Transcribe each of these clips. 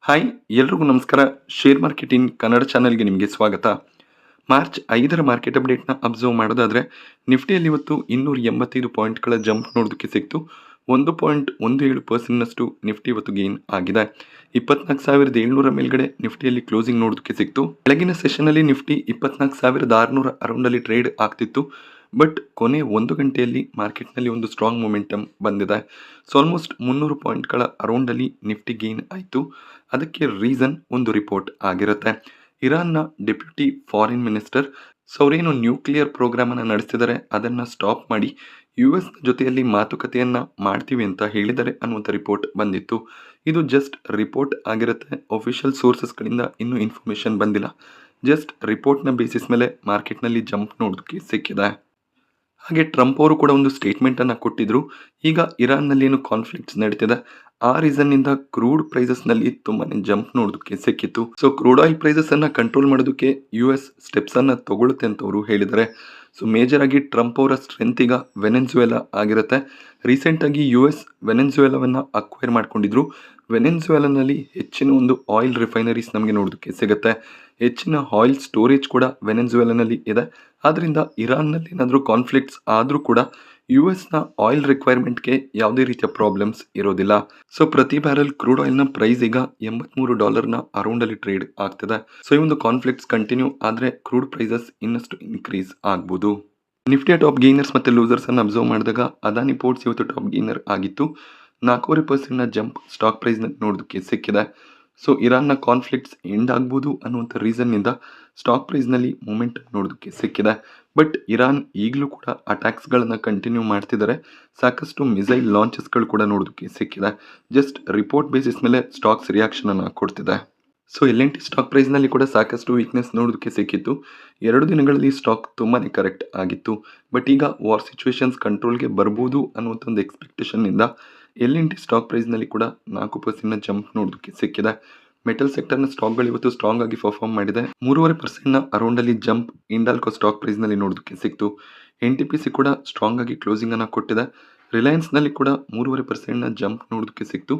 Hi ಎಲ್ರಿಗೂ ನಮಸ್ಕಾರ. Share market in Kannada ಚಾನೆಲ್ಗೆ ನಿಮಗೆ ಸ್ವಾಗತ. ಮಾರ್ಚ್ 5ರ ಮಾರ್ಕೆಟ್ ಅಪ್ಡೇಟ್ನ ಅಬ್ಸರ್ವ್ ಮಾಡೋದಾದರೆ ನಿಫ್ಟಿಯಲ್ಲಿ ಇವತ್ತು 285 ಪಾಯಿಂಟ್ಗಳ ಜಂಪ್ ನೋಡೋದಕ್ಕೆ ಸಿಕ್ತು. 1.17% ನಿಫ್ಟಿ ಇವತ್ತು ಗೇನ್ ಆಗಿದೆ. 24,700 ಮೇಲ್ಗಡೆ ನಿಫ್ಟಿಯಲ್ಲಿ ಕ್ಲೋಸಿಂಗ್ ನೋಡೋದಕ್ಕೆ ಸಿಕ್ತು. ಬೆಳಗಿನ ಸೆಷನಲ್ಲಿ ನಿಫ್ಟಿ 24,600 ಅರೌಂಡಲ್ಲಿ ಟ್ರೇಡ್ ಆಗ್ತಿತ್ತು. ಬಟ್ ಕೊನೆ 1 ಗಂಟೆಯಲ್ಲಿ ಮಾರ್ಕೆಟ್ನಲ್ಲಿ ಒಂದು ಸ್ಟ್ರಾಂಗ್ ಮೊಮೆಂಟಮ್ ಬಂದಿದೆ. ಸೊ ಆಲ್ಮೋಸ್ಟ್ 300 ಪಾಯಿಂಟ್ಗಳ ಅರೌಂಡಲ್ಲಿ ನಿಫ್ಟಿ ಗೇನ್ ಆಯಿತು. ಅದಕ್ಕೆ ರೀಸನ್ ಒಂದು ರಿಪೋರ್ಟ್ ಆಗಿರುತ್ತೆ. ಇರಾನ್ನ ಡೆಪ್ಯೂಟಿ ಫಾರಿನ್ ಮಿನಿಸ್ಟರ್ ಅವರೇನು ನ್ಯೂಕ್ಲಿಯರ್ ಪ್ರೋಗ್ರಾಮನ್ನು ನಡೆಸ್ತಿದ್ದಾರೆ ಅದನ್ನು ಸ್ಟಾಪ್ ಮಾಡಿ US ಜೊತೆಯಲ್ಲಿ ಮಾತುಕತೆಯನ್ನು ಮಾಡ್ತೀವಿ ಅಂತ ಹೇಳಿದ್ದಾರೆ ಅನ್ನುವಂಥ ರಿಪೋರ್ಟ್ ಬಂದಿತ್ತು. ಇದು ಜಸ್ಟ್ ರಿಪೋರ್ಟ್ ಆಗಿರುತ್ತೆ. ಅಫಿಷಿಯಲ್ ಸೋರ್ಸಸ್ಗಳಿಂದ ಇನ್ನೂ ಇನ್ಫಾರ್ಮೇಷನ್ ಬಂದಿಲ್ಲ. ಜಸ್ಟ್ ರಿಪೋರ್ಟ್ನ ಬೇಸಿಸ್ ಮೇಲೆ ಮಾರ್ಕೆಟ್ನಲ್ಲಿ ಜಂಪ್ ನೋಡೋದಕ್ಕೆ ಸಿಕ್ಕಿದೆ. ಹಾಗೆ ಟ್ರಂಪ್ ಅವರು ಕೂಡ ಒಂದು ಸ್ಟೇಟ್ಮೆಂಟನ್ನು ಕೊಟ್ಟಿದ್ರು. ಈಗ ಇರಾನ್ನಲ್ಲಿ ಏನು ಕಾನ್ಫ್ಲಿಕ್ಟ್ಸ್ ನಡೀತಿದೆ ಆ ರೀಸನ್ನಿಂದ ಕ್ರೂಡ್ ಪ್ರೈಸಸ್ನಲ್ಲಿ ತುಂಬಾ ಜಂಪ್ ನೋಡೋದಕ್ಕೆ ಸಿಕ್ಕಿತ್ತು. ಸೊ ಕ್ರೂಡ್ ಆಯಿಲ್ ಪ್ರೈಸಸ್ಸನ್ನು ಕಂಟ್ರೋಲ್ ಮಾಡೋದಕ್ಕೆ US ಸ್ಟೆಪ್ಸನ್ನು ತಗೊಳುತ್ತೆ ಅಂತ ಅವರು ಹೇಳಿದ್ದಾರೆ. ಸೊ ಮೇಜರ್ ಆಗಿ ಟ್ರಂಪ್ ಅವರ ಸ್ಟ್ರೆಂತ್ ಈಗ ವೆನೆನ್ಸುವೆಲಾ ಆಗಿರುತ್ತೆ. ರೀಸೆಂಟಾಗಿ US ವೆನೆನ್ಸುವೆಲಾವನ್ನು ಅಕ್ವೈರ್ ಮಾಡ್ಕೊಂಡಿದ್ರು. ವೆನೆನ್ಸುವೆಲಾನಲ್ಲಿ ಹೆಚ್ಚಿನ ಒಂದು ಆಯಿಲ್ ರಿಫೈನರೀಸ್ ನಮಗೆ ನೋಡೋದಕ್ಕೆ ಸಿಗುತ್ತೆ. ಹೆಚ್ಚಿನ ಆಯಿಲ್ ಸ್ಟೋರೇಜ್ ಕೂಡ ವೆನೆನ್ಸುವೆಲಾನಲ್ಲಿ ಇದೆ. ಆದ್ದರಿಂದ ಇರಾನ್ನಲ್ಲಿ ಏನಾದರೂ ಕಾನ್ಫ್ಲಿಕ್ಟ್ಸ್ ಆದರೂ ಕೂಡ US ಆಯಿಲ್ ರಿಕ್ವೈರ್ಮೆಂಟ್ಗೆ ಯಾವುದೇ ರೀತಿಯ ಪ್ರಾಬ್ಲಮ್ಸ್ ಇರೋದಿಲ್ಲ. ಸೊ ಪ್ರತಿ ಬ್ಯಾರಲ್ ಕ್ರೂಡ್ ಆಯಿಲ್ನ ಪ್ರೈಸ್ ಈಗ $83 ಅರೌಂಡಲ್ಲಿ ಟ್ರೇಡ್ ಆಗ್ತಿದೆ. ಸೊ ಈ ಒಂದು ಕಾನ್ಫ್ಲಿಕ್ಟ್ಸ್ ಕಂಟಿನ್ಯೂ ಆದರೆ ಕ್ರೂಡ್ ಪ್ರೈಸಸ್ ಇನ್ನಷ್ಟು ಇನ್ಕ್ರೀಸ್ ಆಗ್ಬೋದು. ನಿಫ್ಟಿಯ ಟಾಪ್ ಗೇನರ್ಸ್ ಮತ್ತು ಲೂಸರ್ಸ್ ಅನ್ನು ಅಬ್ಸರ್ವ್ ಮಾಡಿದಾಗ ಅದಾನಿ ಪೋರ್ಟ್ಸ್ ಇವತ್ತು ಟಾಪ್ ಗೇನರ್ ಆಗಿತ್ತು. 4.5% ಜಂಪ್ ಸ್ಟಾಕ್ ಪ್ರೈಸ್ನ ನೋಡೋದಕ್ಕೆ ಸಿಕ್ಕಿದೆ. ಸೊ ಇರಾನ್ನ ಕಾನ್ಫ್ಲಿಕ್ಟ್ಸ್ ಎಂಡ್ ಆಗ್ಬೋದು ಅನ್ನುವಂಥ ರೀಸನ್ನಿಂದ ಸ್ಟಾಕ್ ಪ್ರೈಸ್ನಲ್ಲಿ ಮೂಮೆಂಟ್ ನೋಡೋದಕ್ಕೆ ಸಿಕ್ಕಿದೆ. ಬಟ್ ಇರಾನ್ ಈಗಲೂ ಕೂಡ ಅಟ್ಯಾಕ್ಸ್ಗಳನ್ನು ಕಂಟಿನ್ಯೂ ಮಾಡ್ತಿದ್ದಾರೆ. ಸಾಕಷ್ಟು ಮಿಸೈಲ್ ಲಾಂಚಸ್ಗಳು ಕೂಡ ನೋಡೋದಕ್ಕೆ ಸಿಕ್ಕಿದೆ. ಜಸ್ಟ್ ರಿಪೋರ್ಟ್ ಬೇಸಿಸ್ ಮೇಲೆ ಸ್ಟಾಕ್ಸ್ ರಿಯಾಕ್ಷನನ್ನು ಕೊಡ್ತಿದೆ. ಸೊ LNT ಸ್ಟಾಕ್ ಪ್ರೈಸ್ನಲ್ಲಿ ಕೂಡ ಸಾಕಷ್ಟು ವೀಕ್ನೆಸ್ ನೋಡೋದಕ್ಕೆ ಸಿಕ್ಕಿತ್ತು. 2 ದಿನಗಳಲ್ಲಿ ಸ್ಟಾಕ್ ತುಂಬಾ ಕರೆಕ್ಟ್ ಆಗಿತ್ತು. ಬಟ್ ಈಗ ವಾರ್ ಸಿಚುವೇಶನ್ಸ್ ಕಂಟ್ರೋಲ್ಗೆ ಬರ್ಬೋದು ಅನ್ನುವಂಥ ಒಂದು ಎಕ್ಸ್ಪೆಕ್ಟೇಷನ್ನಿಂದ LNT ಸ್ಟಾಕ್ ಪ್ರೈಸ್ನಲ್ಲಿ ಕೂಡ 4% ಜಂಪ್ ನೋಡೋದಕ್ಕೆ ಸಿಕ್ಕಿದೆ. ಮೆಟಲ್ ಸೆಕ್ಟರ್ನ ಸ್ಟಾಕ್ಗಳು ಇವತ್ತು ಸ್ಟ್ರಾಂಗ್ ಆಗಿ ಪರ್ಫಾರ್ಮ್ ಮಾಡಿದೆ. 3.5% ಅರೌಂಡಲ್ಲಿ ಜಂಪ್ ಇಂಡಾಲ್ಕೋ ಸ್ಟಾಕ್ ಪ್ರೈಸ್ನಲ್ಲಿ ನೋಡೋದಕ್ಕೆ ಸಿಕ್ತು. NTPC ಕೂಡ ಸ್ಟ್ರಾಂಗ್ ಆಗಿ ಕ್ಲೋಸಿಂಗನ್ನು ಕೊಟ್ಟಿದೆ. ರಿಲಯನ್ಸ್ನಲ್ಲಿ ಕೂಡ 3.5% ಜಂಪ್ ನೋಡೋದಕ್ಕೆ ಸಿಕ್ತು.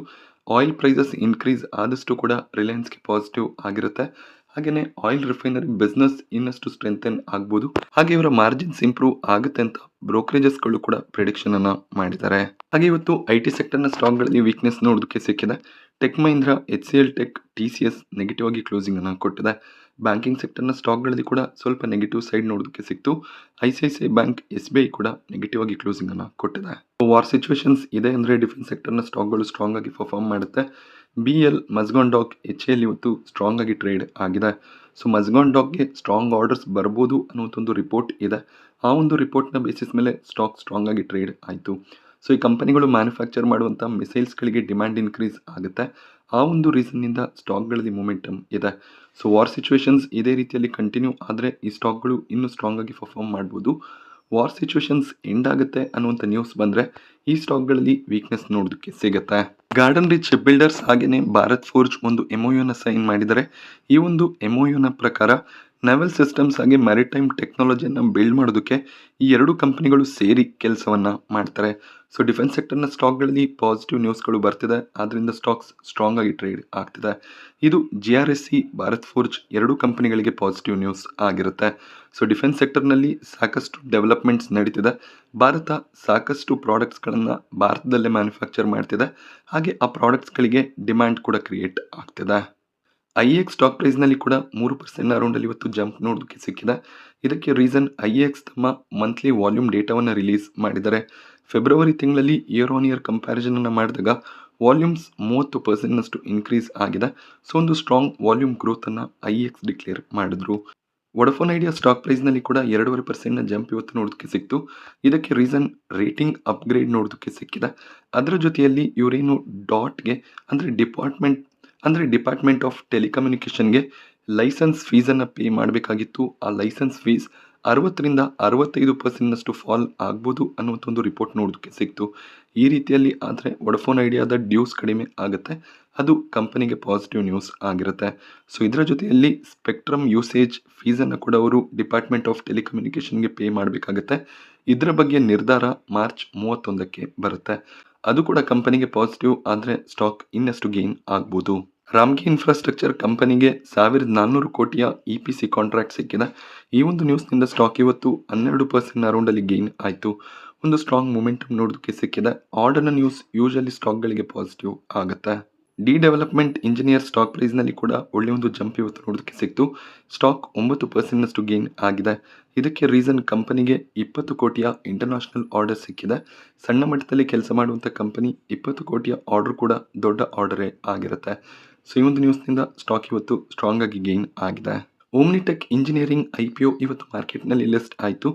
ಆಯಿಲ್ ಪ್ರೈಸಸ್ ಇನ್ಕ್ರೀಸ್ ಆದಷ್ಟು ಕೂಡ ರಿಲಯನ್ಸ್ಗೆ ಪಾಸಿಟಿವ್ ಆಗಿರುತ್ತೆ. ಹಾಗೆಯೇ ಆಯಿಲ್ ರಿಫೈನರಿ ಬಿಸ್ನೆಸ್ ಇನ್ನಷ್ಟು ಸ್ಟ್ರೆಂಥನ್ ಆಗ್ಬೋದು. ಹಾಗೆ ಇವರ ಮಾರ್ಜಿನ್ಸ್ ಇಂಪ್ರೂವ್ ಆಗುತ್ತೆ ಅಂತ ಬ್ರೋಕರೇಜಸ್ಗಳು ಕೂಡ ಪ್ರಿಡಿಕ್ಷನ್ ಅನ್ನ ಮಾಡಿದ್ದಾರೆ. ಹಾಗೆ ಇವತ್ತು IT ಸೆಕ್ಟರ್ನ ಸ್ಟಾಕ್ಗಳಲ್ಲಿ ವೀಕ್ನೆಸ್ ನೋಡೋದಕ್ಕೆ ಸಿಕ್ಕಿದೆ. Tech Mahindra, HCL tech, TCS negative ಆಗಿ ಕ್ಲೋಸಿಂಗ್ ಅನ್ನು ಕೊಟ್ಟಿದೆ. ಬ್ಯಾಂಕಿಂಗ್ ಸೆಕ್ಟರ್ನ ಸ್ಟಾಕ್ಗಳಲ್ಲಿ ಕೂಡ ಸ್ವಲ್ಪ ನೆಗೆಟಿವ್ ಸೈಡ್ ನೋಡೋದಕ್ಕೆ ಸಿಕ್ತು. ICICI ಬ್ಯಾಂಕ್, SBI ಕೂಡ ನೆಗೆಟಿವ್ ಆಗಿ ಕ್ಲೋಸಿಂಗ್ ಅನ್ನು ಕೊಟ್ಟಿದೆ. ವಾರ್ ಸಿಚುವೇಶನ್ಸ್ ಇದೆ ಅಂದರೆ ಡಿಫೆನ್ಸ್ ಸೆಕ್ಟರ್ನ ಸ್ಟಾಕ್ಗಳು ಸ್ಟ್ರಾಂಗ್ ಆಗಿ ಪರ್ಫಾರ್ಮ್ ಮಾಡುತ್ತೆ. BL, ಮಜ್ಗಾನ್ ಡಾಕ್, HAL ಇವತ್ತು ಸ್ಟ್ರಾಂಗ್ ಆಗಿ ಟ್ರೇಡ್ ಆಗಿದೆ. ಸೊ ಮಜ್ಗಾನ್ ಡಾಕ್ಗೆ ಸ್ಟ್ರಾಂಗ್ ಆರ್ಡರ್ಸ್ ಬರ್ಬೋದು ಅನ್ನುವಂಥ ಒಂದು ರಿಪೋರ್ಟ್ ಇದೆ. ಆ ಒಂದು ರಿಪೋರ್ಟ್ನ ಬೇಸಿಸ್ ಮೇಲೆ ಸ್ಟಾಕ್ ಸ್ಟ್ರಾಂಗ್ ಆಗಿ ಟ್ರೇಡ್ ಆಯಿತು. ಸೊ ಈ ಕಂಪನಿಗಳು ಮ್ಯಾನುಫ್ಯಾಕ್ಚರ್ ಮಾಡುವಂಥ ಮಿಸೈಲ್ಸ್ಗಳಿಗೆ ಡಿಮ್ಯಾಂಡ್ ಇನ್ಕ್ರೀಸ್ ಆಗುತ್ತೆ. ಆ ಒಂದು ರೀಸನ್ನಿಂದ ಸ್ಟಾಕ್ಗಳಲ್ಲಿ ಮೊಮೆಂಟಮ್ ಇದೆ. ಸೊ ವಾರ್ ಸಿಚುವೇಶನ್ಸ್ ಇದೇ ರೀತಿಯಲ್ಲಿ ಕಂಟಿನ್ಯೂ ಆದರೆ ಈ ಸ್ಟಾಕ್ಗಳು ಇನ್ನೂ ಸ್ಟ್ರಾಂಗ್ ಆಗಿ ಪರ್ಫಾರ್ಮ್ ಮಾಡ್ಬೋದು. ವಾರ್ ಸಿಚುವೇಶನ್ಸ್ ಎಂಡ್ ಆಗುತ್ತೆ ಅನ್ನುವಂಥ ನ್ಯೂಸ್ ಬಂದರೆ ಈ ಸ್ಟಾಕ್ಗಳಲ್ಲಿ ವೀಕ್ನೆಸ್ ನೋಡೋದಕ್ಕೆ ಸಿಗುತ್ತೆ. ಗಾರ್ಡನ್ ರಿಚ್ ಶಿಪ್ ಬಿಲ್ಡರ್ಸ್ ಹಾಗೆಯೇ ಭಾರತ್ ಫೋರ್ಜ್ ಒಂದು MOUನ ಸೈನ್ ಮಾಡಿದ್ದಾರೆ. ಈ ಒಂದು MOUನ ಪ್ರಕಾರ ನೆವಲ್ ಸಿಸ್ಟಮ್ಸ್ ಹಾಗೆ ಮ್ಯಾರಿಟೈಮ್ ಟೆಕ್ನಾಲಜಿಯನ್ನು ಬಿಲ್ಡ್ ಮಾಡೋದಕ್ಕೆ ಈ 2 ಕಂಪನಿಗಳು ಸೇರಿ ಕೆಲಸವನ್ನು ಮಾಡ್ತಾರೆ. ಸೊ ಡಿಫೆನ್ಸ್ ಸೆಕ್ಟರ್ನ ಸ್ಟಾಕ್ಗಳಲ್ಲಿ ಪಾಸಿಟಿವ್ ನ್ಯೂಸ್ಗಳು ಬರ್ತಿದೆ. ಆದ್ದರಿಂದ ಸ್ಟಾಕ್ಸ್ ಸ್ಟ್ರಾಂಗ್ ಆಗಿ ಟ್ರೇಡ್ ಆಗ್ತಿದೆ. ಇದು GRSE, ಭಾರತ್ ಫೋರ್ಜ್ 2 ಕಂಪನಿಗಳಿಗೆ ಪಾಸಿಟಿವ್ ನ್ಯೂಸ್ ಆಗಿರುತ್ತೆ. ಸೊ ಡಿಫೆನ್ಸ್ ಸೆಕ್ಟರ್ನಲ್ಲಿ ಸಾಕಷ್ಟು ಡೆವಲಪ್ಮೆಂಟ್ಸ್ ನಡೀತಿದೆ. ಭಾರತ ಸಾಕಷ್ಟು ಪ್ರಾಡಕ್ಟ್ಸ್ಗಳನ್ನು ಭಾರತದಲ್ಲೇ ಮ್ಯಾನುಫ್ಯಾಕ್ಚರ್ ಮಾಡ್ತಿದೆ. ಹಾಗೆ ಆ ಪ್ರಾಡಕ್ಟ್ಸ್ಗಳಿಗೆ ಡಿಮ್ಯಾಂಡ್ ಕೂಡ ಕ್ರಿಯೇಟ್ ಆಗ್ತಿದೆ. IEX ಸ್ಟಾಕ್ ಪ್ರೈಸ್ನಲ್ಲಿ ಕೂಡ 3% ಅರೌಂಡಲ್ಲಿ ಇವತ್ತು ಜಂಪ್ ನೋಡೋದಕ್ಕೆ ಸಿಕ್ಕಿದೆ. ಇದಕ್ಕೆ ರೀಸನ್ IEX ತಮ್ಮ ಮಂತ್ಲಿ ವಾಲ್ಯೂಮ್ ಡೇಟಾವನ್ನು ರಿಲೀಸ್ ಮಾಡಿದ್ದಾರೆ. ಫೆಬ್ರವರಿ ತಿಂಗಳಲ್ಲಿ ಇಯರ್ ಆನ್ ಇಯರ್ ಕಂಪ್ಯಾರಿಸನ್ ಅನ್ನು ಮಾಡಿದಾಗ ವಾಲ್ಯೂಮ್ಸ್ 30% ಇನ್ಕ್ರೀಸ್ ಆಗಿದೆ. ಸೊ ಒಂದು ಸ್ಟ್ರಾಂಗ್ ವಾಲ್ಯೂಮ್ ಗ್ರೋತನ್ನು IEX ಡಿಕ್ಲೇರ್ ಮಾಡಿದ್ರು. ವೊಡಫೋನ್ ಐಡಿಯಾ ಸ್ಟಾಕ್ ಪ್ರೈಸ್ನಲ್ಲಿ ಕೂಡ 2.5% ಜಂಪ್ ಇವತ್ತು ನೋಡೋದಕ್ಕೆ ಸಿಕ್ತು. ಇದಕ್ಕೆ ರೀಸನ್ ರೇಟಿಂಗ್ ಅಪ್ಗ್ರೇಡ್ ನೋಡೋದಕ್ಕೆ ಸಿಕ್ಕಿದೆ. ಅದರ ಜೊತೆಯಲ್ಲಿ ಇವರೇನು ಡಾಟ್ಗೆ ಅಂದರೆ ಡಿಪಾರ್ಟ್ಮೆಂಟ್ ಆಫ್ ಟೆಲಿಕಮ್ಯುನಿಕೇಷನ್ಗೆ ಲೈಸೆನ್ಸ್ ಫೀಸನ್ನು ಪೇ ಮಾಡಬೇಕಾಗಿತ್ತು. ಆ ಲೈಸೆನ್ಸ್ ಫೀಸ್ 60ರಿಂದ 65% ಫಾಲ್ ಆಗ್ಬೋದು ಅನ್ನುವಂಥ ಒಂದು ರಿಪೋರ್ಟ್ ನೋಡೋದಕ್ಕೆ ಸಿಕ್ತು. ಈ ರೀತಿಯಲ್ಲಿ ಆದರೆ ವೊಡಫೋನ್ ಐಡಿಯಾದ ಡ್ಯೂಸ್ ಕಡಿಮೆ ಆಗುತ್ತೆ. ಅದು ಕಂಪನಿಗೆ ಪಾಸಿಟಿವ್ ನ್ಯೂಸ್ ಆಗಿರುತ್ತೆ. ಸೊ ಇದರ ಜೊತೆಯಲ್ಲಿ ಸ್ಪೆಕ್ಟ್ರಮ್ ಯೂಸೇಜ್ ಫೀಸನ್ನು ಕೂಡ ಅವರು ಡಿಪಾರ್ಟ್ಮೆಂಟ್ ಆಫ್ ಟೆಲಿಕಮ್ಯುನಿಕೇಷನ್ಗೆ ಪೇ ಮಾಡಬೇಕಾಗುತ್ತೆ. ಇದರ ಬಗ್ಗೆ ನಿರ್ಧಾರ ಮಾರ್ಚ್ 31ಕ್ಕೆ ಬರುತ್ತೆ. ಅದು ಕೂಡ ಕಂಪನಿಗೆ ಪಾಸಿಟಿವ್ ಆದರೆ ಸ್ಟಾಕ್ ಇನ್ನಷ್ಟು ಗೇನ್ ಆಗ್ಬೋದು. ರಾಮ್ಕಿ ಇನ್ಫ್ರಾಸ್ಟ್ರಕ್ಚರ್ ಕಂಪನಿಗೆ 1400 ಕೋಟಿಯ ಇಪಿಸಿ ಕಾಂಟ್ರಾಕ್ಟ್ ಸಿಕ್ಕಿದೆ. ಈ ಒಂದು ನ್ಯೂಸ್ನಿಂದ ಸ್ಟಾಕ್ ಇವತ್ತು 12% ಅರೌಂಡಲ್ಲಿ ಗೇನ್ ಆಯಿತು. ಒಂದು ಸ್ಟ್ರಾಂಗ್ ಮೊಮೆಂಟಮ್ ನೋಡೋದಕ್ಕೆ ಸಿಕ್ಕಿದೆ. ಆರ್ಡರ್ನ ನ್ಯೂಸ್ ಯೂಶಲಿ ಸ್ಟಾಕ್ಗಳಿಗೆ ಪಾಸಿಟಿವ್ ಆಗುತ್ತೆ. ಡಿ ಡೆವಲಪ್ಮೆಂಟ್ ಇಂಜಿನಿಯರ್ ಸ್ಟಾಕ್ ಪ್ರೈಸ್ನಲ್ಲಿ ಕೂಡ ಒಳ್ಳೆ ಒಂದು ಜಂಪ್ ಇವತ್ತು ನೋಡೋದಕ್ಕೆ ಸಿಕ್ತು. ಸ್ಟಾಕ್ 9% ಗೇನ್ ಆಗಿದೆ. ಇದಕ್ಕೆ ರೀಸನ್ ಕಂಪನಿಗೆ 20 ಕೋಟಿಯ ಇಂಟರ್ನ್ಯಾಷನಲ್ ಆರ್ಡರ್ ಸಿಕ್ಕಿದೆ. ಸಣ್ಣ ಮಟ್ಟದಲ್ಲಿ ಕೆಲಸ ಮಾಡುವಂಥ ಕಂಪನಿ 20 ಕೋಟಿಯ ಆರ್ಡರ್ ಕೂಡ ದೊಡ್ಡ ಆರ್ಡರೇ ಆಗಿರುತ್ತೆ. ಸೊ ಈ ಒಂದು ನ್ಯೂಸ್ನಿಂದ ಸ್ಟಾಕ್ ಇವತ್ತು ಸ್ಟ್ರಾಂಗ್ ಆಗಿ ಗೇನ್ ಆಗಿದೆ. ಓಮ್ನಿಟೆಕ್ ಇಂಜಿನಿಯರಿಂಗ್ IPO ಇವತ್ತು ಮಾರ್ಕೆಟ್ನಲ್ಲಿ ಲಿಸ್ಟ್ ಆಯಿತು.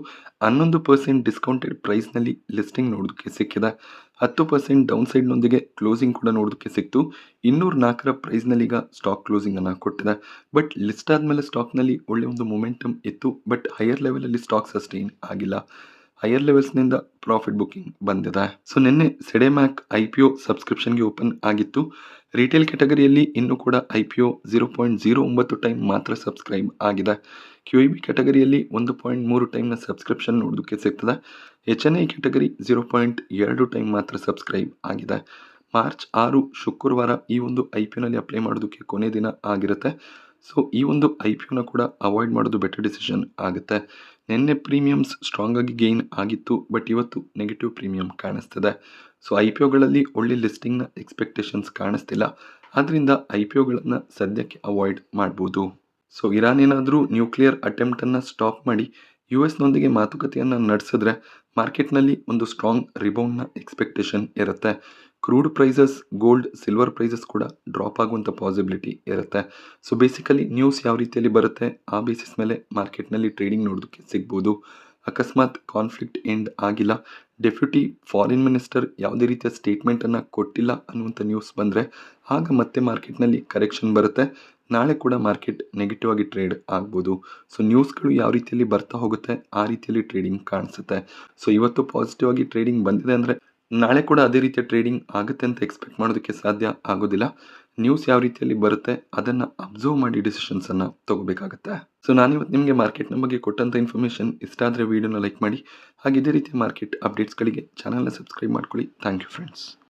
11% ಡಿಸ್ಕೌಂಟೆಡ್ ಪ್ರೈಸ್ನಲ್ಲಿ ಲಿಸ್ಟಿಂಗ್ ನೋಡೋದಕ್ಕೆ ಸಿಕ್ಕಿದೆ. 10% ಡೌನ್ ಸೈಡ್ನೊಂದಿಗೆ ಕ್ಲೋಸಿಂಗ್ ಕೂಡ ನೋಡೋದಕ್ಕೆ ಸಿಕ್ತು. 204 ಪ್ರೈಸ್ನಲ್ಲಿ ಈಗ ಸ್ಟಾಕ್ ಕ್ಲೋಸಿಂಗನ್ನು ಕೊಟ್ಟಿದೆ. ಬಟ್ ಲಿಸ್ಟ್ ಆದಮೇಲೆ ಸ್ಟಾಕ್ನಲ್ಲಿ ಒಳ್ಳೆ ಒಂದು ಮೊಮೆಂಟಮ್ ಇತ್ತು. ಬಟ್ ಹೈಯರ್ ಲೆವೆಲಲ್ಲಿ ಸ್ಟಾಕ್ ಸಸ್ಟೈನ್ ಆಗಿಲ್ಲ. ಹೈಯರ್ ಲೆವೆಲ್ಸ್ನಿಂದ ಪ್ರಾಫಿಟ್ ಬುಕ್ಕಿಂಗ್ ಬಂದಿದೆ. ಸೊ ನಿನ್ನೆ ಸೆಡೆಮ್ಯಾಕ್ IPO ಸಬ್ಸ್ಕ್ರಿಪ್ಷನ್ಗೆ ಓಪನ್ ಆಗಿತ್ತು. ರಿಟೇಲ್ ಕ್ಯಾಟಗರಿಯಲ್ಲಿ ಇನ್ನೂ ಕೂಡ IPO 0.09 ಟೈಮ್ ಮಾತ್ರ ಸಬ್ಸ್ಕ್ರೈಬ್ ಆಗಿದೆ. QIB ಕ್ಯಾಟಗರಿಯಲ್ಲಿ 1.3 ಟೈಮ್ನ ಸಬ್ಸ್ಕ್ರಿಪ್ಷನ್ ನೋಡೋದಕ್ಕೆ ಸಿಗ್ತದೆ. HNI ಕ್ಯಾಟಗರಿ 0.2 ಟೈಮ್ ಮಾತ್ರ ಸಬ್ಸ್ಕ್ರೈಬ್ ಆಗಿದೆ. ಮಾರ್ಚ್ 6 ಶುಕ್ರವಾರ ಈ ಒಂದು IPOನಲ್ಲಿ ಅಪ್ಲೈ ಮಾಡೋದಕ್ಕೆ ಕೊನೆ ದಿನ ಆಗಿರುತ್ತೆ. ಸೊ ಈ ಒಂದು IPOನ ಕೂಡ ಅವಾಯ್ಡ್ ಮಾಡೋದು ಬೆಟರ್ ಡಿಸಿಷನ್ ಆಗುತ್ತೆ. ನಿನ್ನೆ ಪ್ರೀಮಿಯಮ್ಸ್ ಸ್ಟ್ರಾಂಗ್ ಆಗಿ ಗೇನ್ ಆಗಿತ್ತು. ಬಟ್ ಇವತ್ತು ನೆಗೆಟಿವ್ ಪ್ರೀಮಿಯಂ ಕಾಣಿಸ್ತಿದೆ. ಸೊ IPOಗಳಲ್ಲಿ ಒಳ್ಳೆ ಲಿಸ್ಟಿಂಗ್ನ ಎಕ್ಸ್ಪೆಕ್ಟೇಷನ್ಸ್ ಕಾಣಿಸ್ತಿಲ್ಲ. ಆದ್ದರಿಂದ IPOಗಳನ್ನು ಸದ್ಯಕ್ಕೆ ಅವಾಯ್ಡ್ ಮಾಡ್ಬೋದು. ಸೊ ಇರಾನ್ ಏನಾದರೂ ನ್ಯೂಕ್ಲಿಯರ್ ಅಟೆಂಪ್ಟನ್ನು ಸ್ಟಾಪ್ ಮಾಡಿ US ನೊಂದಿಗೆ ಮಾತುಕತೆಯನ್ನು ನಡೆಸಿದ್ರೆ ಮಾರ್ಕೆಟ್ನಲ್ಲಿ ಒಂದು ಸ್ಟ್ರಾಂಗ್ ರಿಬೌಂಡ್ನ ಎಕ್ಸ್ಪೆಕ್ಟೇಷನ್ ಇರುತ್ತೆ. Crude prices, gold, silver prices ಕೂಡ ಡ್ರಾಪ್ ಆಗುವಂಥ ಪಾಸಿಬಿಲಿಟಿ ಇರುತ್ತೆ. ಸೊ ಬೇಸಿಕಲಿ ನ್ಯೂಸ್ ಯಾವ ರೀತಿಯಲ್ಲಿ ಬರುತ್ತೆ ಆ ಬೇಸಿಸ್ ಮೇಲೆ ಮಾರ್ಕೆಟ್ನಲ್ಲಿ ಟ್ರೇಡಿಂಗ್ ನೋಡೋದಕ್ಕೆ ಸಿಗ್ಬೋದು. ಅಕಸ್ಮಾತ್ ಕಾನ್ಫ್ಲಿಕ್ಟ್ ಎಂಡ್ ಆಗಿಲ್ಲ, ಡೆಪ್ಯೂಟಿ ಫಾರಿನ್ ಮಿನಿಸ್ಟರ್ ಯಾವುದೇ ರೀತಿಯ ಸ್ಟೇಟ್ಮೆಂಟನ್ನು ಕೊಟ್ಟಿಲ್ಲ ಅನ್ನುವಂಥ ನ್ಯೂಸ್ ಬಂದರೆ ಆಗ ಮತ್ತೆ ಮಾರ್ಕೆಟ್ನಲ್ಲಿ ಕರೆಕ್ಷನ್ ಬರುತ್ತೆ. ನಾಳೆ ಕೂಡ ಮಾರ್ಕೆಟ್ ನೆಗೆಟಿವ್ ಆಗಿ ಟ್ರೇಡ್ ಆಗ್ಬೋದು. ಸೊ ನ್ಯೂಸ್ಗಳು ಯಾವ ರೀತಿಯಲ್ಲಿ ಬರ್ತಾ ಹೋಗುತ್ತೆ ಆ ರೀತಿಯಲ್ಲಿ ಟ್ರೇಡಿಂಗ್ ಕಾಣಿಸುತ್ತೆ. ಸೊ ಇವತ್ತು ಪಾಸಿಟಿವ್ ಆಗಿ ಟ್ರೇಡಿಂಗ್ ಬಂದಿದೆ ಅಂದರೆ ನಾಳೆ ಕೂಡ ಅದೇ ರೀತಿಯ ಟ್ರೇಡಿಂಗ್ ಆಗುತ್ತೆ ಅಂತ ಎಕ್ಸ್ಪೆಕ್ಟ್ ಮಾಡೋದಕ್ಕೆ ಸಾಧ್ಯ ಆಗೋದಿಲ್ಲ. ನ್ಯೂಸ್ ಯಾವ ರೀತಿಯಲ್ಲಿ ಬರುತ್ತೆ ಅದನ್ನು ಅಬ್ಸರ್ವ್ ಮಾಡಿ ಡಿಸಿಷನ್ಸನ್ನು ತಗೋಬೇಕಾಗತ್ತೆ. ಸೊ ನಾನಿವತ್ತು ನಿಮಗೆ ಮಾರ್ಕೆಟ್ನ ಬಗ್ಗೆ ಕೊಟ್ಟಂಥ ಇನ್ಫಾರ್ಮೇಷನ್ ಇಷ್ಟ ಆದರೆ ವೀಡಿಯೋನ ಲೈಕ್ ಮಾಡಿ. ಹಾಗೆ ಇದೇ ರೀತಿಯ ಮಾರ್ಕೆಟ್ ಅಪ್ಡೇಟ್ಸ್ಗಳಿಗೆ ಚಾನಲ್ನ ಸಬ್ಸ್ಕ್ರೈಬ್ ಮಾಡ್ಕೊಳ್ಳಿ. Thank you friends.